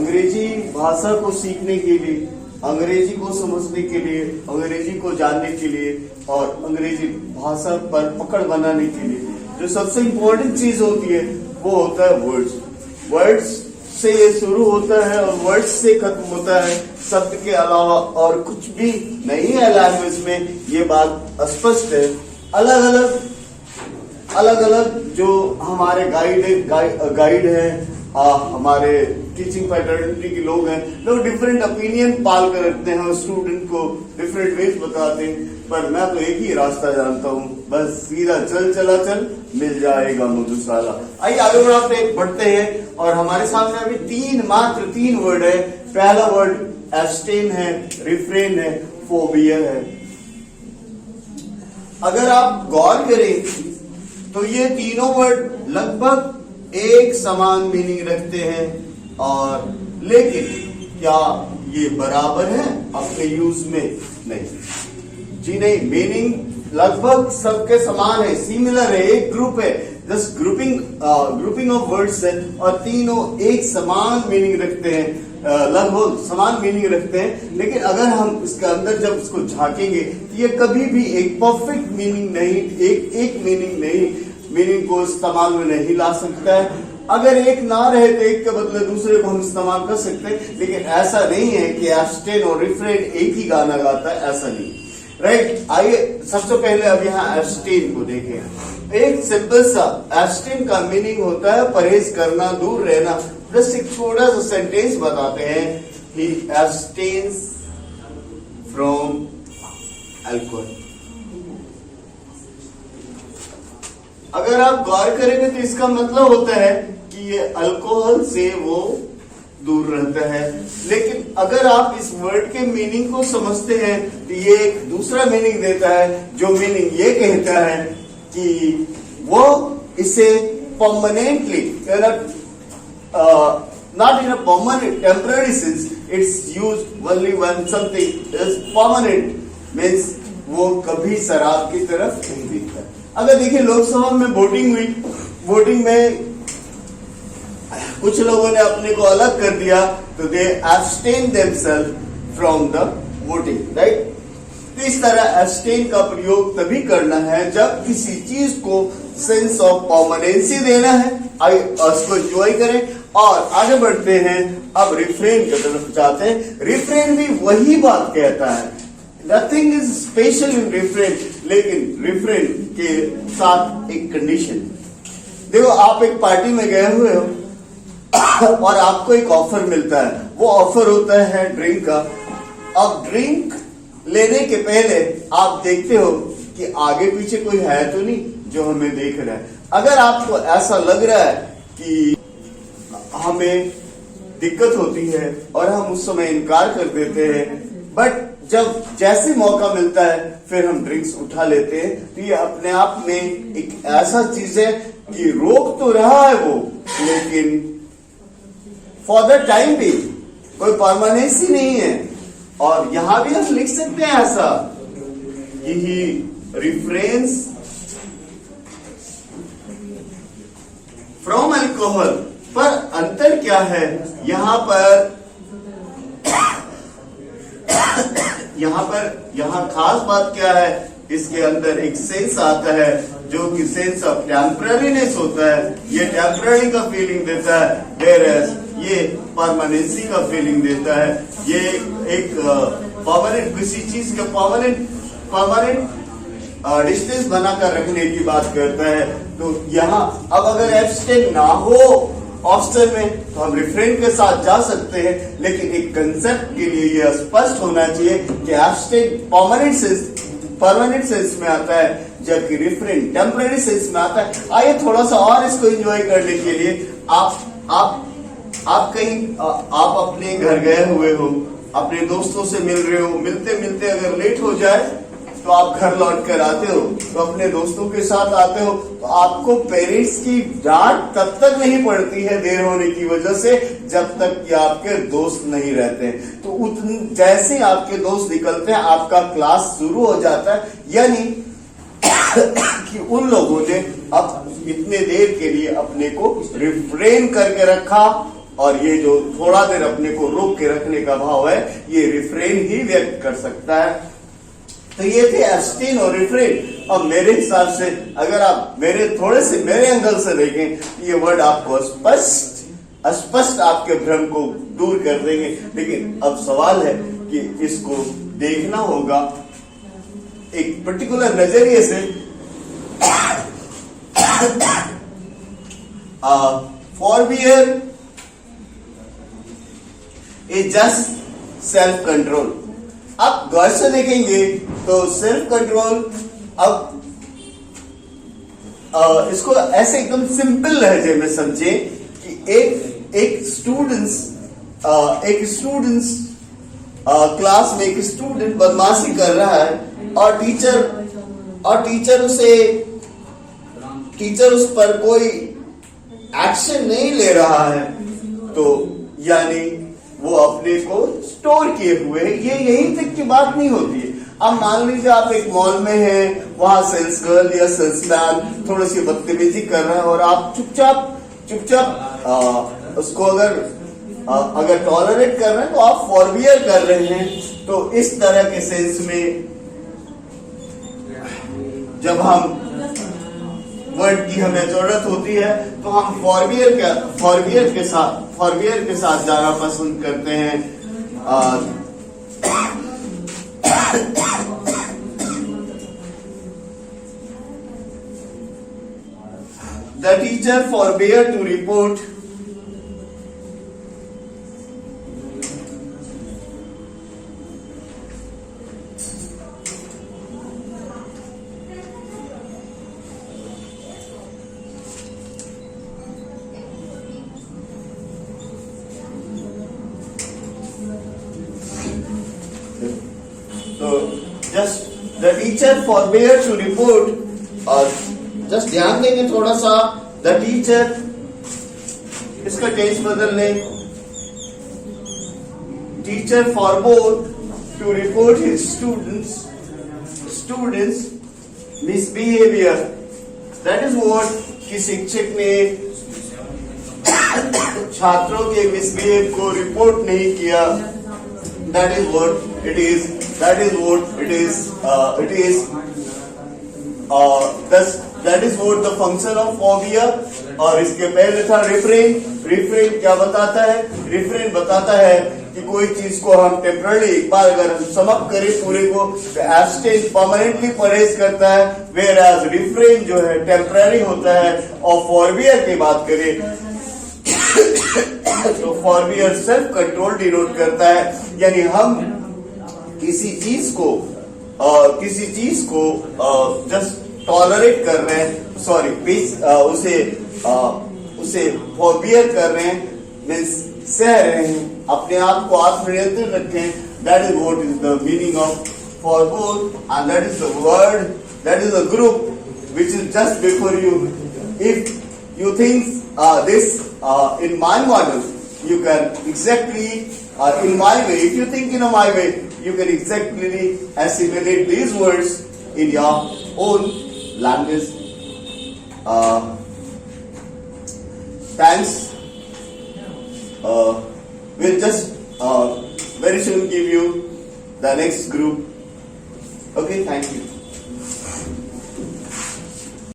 अंग्रेजी भाषा को सीखने के लिए, अंग्रेजी को समझने के लिए, अंग्रेजी को जानने के लिए और अंग्रेजी भाषा पर पकड़ बनाने के लिए जो सबसे इम्पोर्टेंट चीज होती है वो होता है वर्ड्स। वर्ड्स से ये शुरू होता है और वर्ड्स से खत्म होता है। शब्द के अलावा और कुछ भी नहीं है लैंग्वेज में, ये बात स्पष्ट है। अलग अलग जो हमारे गाइड है, हमारे टीचिंग फैकल्टी के लोग हैं, लोग डिफरेंट ओपिनियन पाल कर रखते हैं और स्टूडेंट को डिफरेंट वेज बताते हैं। पर मैं तो एक ही रास्ता जानता हूँ, बस सीधा चल मिल जाएगा मधुशाला। आइए आगे बढ़ते हैं और हमारे सामने अभी मात्र तीन वर्ड है। पहला वर्ड एब्स्टेन है, रिफ्रेन है, फोबिया है। अगर आप गौर करें तो ये तीनों वर्ड लगभग एक समान मीनिंग रखते हैं, और लेकिन क्या ये बराबर है अपने यूज में? नहीं जी, नहीं। मीनिंग लगभग सबके समान है, सिमिलर है, एक ग्रुप है, जस्ट ग्रुपिंग ऑफ वर्ड्स है और तीनों एक समान मीनिंग रखते हैं, लगभग समान मीनिंग रखते हैं। लेकिन अगर हम इसके अंदर जब इसको झांकेंगे तो ये कभी भी एक परफेक्ट मीनिंग नहीं, एक मीनिंग को इस्तेमाल में नहीं ला सकता है। अगर एक ना रहे तो एक के बदले दूसरे को हम इस्तेमाल कर सकते हैं, लेकिन ऐसा नहीं है कि एब्स्टेन और रिफ्रेन एक ही गाना गाता है, ऐसा नहीं। राइट, आइए सबसे पहले अब यहाँ एब्स्टेन को देखें। एक सिंपल सा एब्स्टेन का मीनिंग होता है परहेज करना, दूर रहना। बस एक छोटा सा सेंटेंस बताते हैं, ही एब्स्टेन्स फ्रॉम अल्कोहल। अगर आप गौर करेंगे तो इसका मतलब होता है कि ये अल्कोहल से वो दूर रहता है। लेकिन अगर आप इस वर्ड के मीनिंग को समझते हैं तो ये एक दूसरा मीनिंग देता है, जो मीनिंग ये कहता है कि वो इसे permanently, not in a permanent, temporary sense, it's used only when something is permanent, means वो कभी शराब की तरफ नहीं दिखता। अगर देखिए लोकसभा में वोटिंग हुई, वोटिंग में कुछ लोगों ने अपने को अलग कर दिया, तो they abstain themselves from the voting, right. तो इस तरह एब्स्टेन का प्रयोग तभी करना है जब किसी चीज को सेंस ऑफ परमानेंसी देना है। आइए उसको एंजॉय करें और आगे बढ़ते हैं। अब रिफ्रेन की तरफ जाते हैं। रिफ्रेन भी वही बात कहता है, nothing is special in refrain, लेकिन रिफ्रेन के साथ एक कंडीशन। देखो, आप एक पार्टी में गए हुए हो और आपको एक ऑफर मिलता है, वो ऑफर होता है ड्रिंक का। अब ड्रिंक लेने के पहले आप देखते हो कि आगे पीछे कोई है तो नहीं जो हमें देख रहा है। अगर आपको ऐसा लग रहा है कि हमें दिक्कत होती है और हम उस समय इनकार कर देते हैं, बट जब जैसे मौका मिलता है फिर हम ड्रिंक्स उठा लेते हैं, तो ये अपने आप में एक ऐसा चीज है कि रोक तो रहा है वो, लेकिन फॉर द टाइम भी कोई परमानेंसी नहीं है। और यहां भी हम लिख सकते हैं ऐसा, यही रिफ्रेन्स फ्रॉम अल्कोहल। पर अंतर क्या है यहाँ पर? यहाँ खास बात क्या है? इसके अंदर एक सेंस आता है जो कि सेंस ऑफ टेम्पररीनेस होता है। ये टेम्पररी का फीलिंग देता है, वेयरएज ये परमानेंसी का फीलिंग देता है। ये एक परमानेंट, किसी चीज का परमानेंट डिस्टेंस बनाकर रखने की बात करता है। तो यहाँ अब अगर एब्स्टेन ना हो ऑप्शन में तो हम रिफ्रेन के साथ जा सकते हैं, लेकिन एक कंसेप्ट के लिए यह स्पष्ट होना चाहिए कि एब्स्टेन परमानेंट सेंस में आता है, जबकि रिफ्रेन टेम्पररी सेंस में आता है। आइए थोड़ा सा और इसको एंजॉय करने के लिए आप कहीं आप अपने घर गए हुए हो, अपने दोस्तों से मिल रहे हो, मिलते मिलते अगर लेट हो जाए तो आप घर लौट कर आते हो, तो अपने दोस्तों के साथ आते हो, तो आपको पेरेंट्स की डांट तब तक नहीं पड़ती है देर होने की वजह से, जब तक कि आपके दोस्त नहीं रहते। तो जैसे आपके दोस्त निकलते हैं आपका क्लास शुरू हो जाता है, यानी कि उन लोगों ने अब इतने देर के लिए अपने को रिफ्रेन करके रखा और ये जो थोड़ा देर अपने को रोक के रखने का भाव है, ये रिफ्रेन ही व्यक्त कर सकता है। तो ये थे एब्स्टेन और रिफ्रेन। अब मेरे हिसाब से अगर आप मेरे एंगल से देखें, ये वर्ड आपको स्पष्ट आपके भ्रम को दूर कर देंगे। लेकिन अब सवाल है कि इसको देखना होगा एक पर्टिकुलर नजरिए से। फॉरबियर इज जस्ट सेल्फ कंट्रोल। आप गौर से देखेंगे तो सेल्फ कंट्रोल, अब इसको ऐसे एकदम सिंपल लहजे में समझे कि एक स्टूडेंट्स क्लास में एक स्टूडेंट बदमाशी कर रहा है और टीचर उस पर कोई एक्शन नहीं ले रहा है, तो यानी वो अपने को स्टोर किए हुए है। ये यही तक की बात नहीं होती है। अब मान लीजिए आप एक मॉल में हैं, वहां सेल्स गर्ल या सेल्समैन थोड़ी सी बदतमीजी कर रहा है और आप चुपचाप उसको अगर टॉलरेट कर रहे हैं तो आप फॉरबियर कर रहे हैं। तो इस तरह के सेंस में जब हम वर्ड की हमें जरूरत होती है तो हम फॉरबियर के साथ जाना पसंद करते हैं। The teacher forbade to report the teacher forbade to report, और जस्ट ध्यान देंगे थोड़ा सा, द टीचर, इसका टेंस बदल लें, teacher forbade to report his students misbehavior। That is what कि शिक्षक ने छात्रों के मिसबिहेव को रिपोर्ट नहीं किया। That is what it is. That is what it is. That is what the function of phobia। और इसके पहले था रिफ्रेन। रिफ्रेन क्या बताता है? रिफ्रेन बताता है कि कोई चीज को हम टेम्पररी एक बार अगर हम समाप्त करें पूरे को, तो एब्स्टेन परमानेंटली परहेज करता है, वेयर एज रिफ्रेन जो है टेम्पररी होता है। और फॉरबियर की बात करें तो फॉरबियर सेल्फ कंट्रोल डिनोट करता है, यानी हम किसी चीज को जस्ट टॉलरेट कर रहे हैं, उसे फॉरबियर कर रहे हैं, मीन्स सह रहे हैं, अपने आप को आत्मनियंत्रित रखें। That is what is the meaning of forebode, and that is the word, that is the group which is just before you. If you think this in my model, you can exactly in my way, if you think in my way, you can exactly assimilate these words in your own language। Thanks। We'll just very soon give you the next group